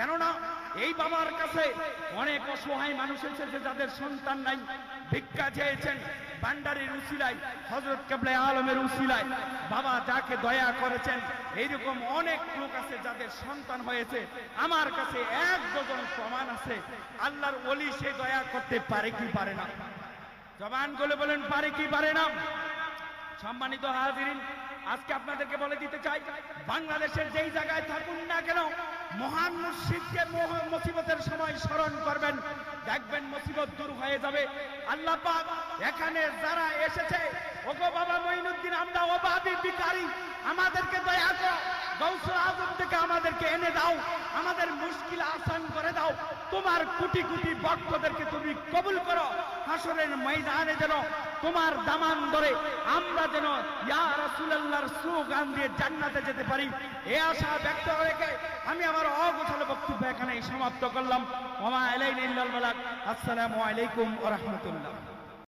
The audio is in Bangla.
কেননা এই বাবার কাছে অনেক অসহায় মানুষ এসেছে যাদের সন্তান নাই, ভিক্ষা চেয়েছেন। ভান্ডারীর উসিলায়, হযরত কেবলা আলমের উসিলায় বাবা যাকে দয়া করেছেন, এইরকম অনেক লোক আছে যাদের সন্তান হয়েছে। আমার কাছে এক ডজন প্রমাণ আছে। আল্লাহর ওলি সে দয়া করতে পারে কি পারে না? জবান করে বলেন পারে কি পারে না? সম্মানিত হাজিরিন, আজকে আপনাদেরকে বলে দিতে চাই, বাংলাদেশের যেই জায়গায় থাকুন না কেন, মহান মুর্শিদকে মুসিবতের সময় স্মরণ করবেন, দেখবেন মুসিবত দূর হয়ে যাবে। আল্লাহ পাক এখানে যারা এসেছে, ওগো বাবা মঈনুদ্দিন, আমরা অবাধি ভিখারি, আমাদেরকে দয়া করো, গৌসুল আজম থেকে আমাদেরকে এনে দাও, আমাদের মুশকিল আসান করে দাও। তোমার কোটি কোটি ভক্তদেরকে তুমি কবুল করো, হাসরের ময়দানে যেন তোমার দামান ধরে আমরা যেন ইয়া রাসূলুল্লাহর স্লোগান দিয়ে জান্নাতে যেতে পারি, এ আশা ব্যক্ত রেখে আমি আমার অগোছালো বক্তব্য এখানেই সমাপ্ত করলাম। ওয়া মা আলাইনা ইল্লাল বালাগ। আসসালামু আলাইকুম ওয়া রাহমাতুল্লাহ।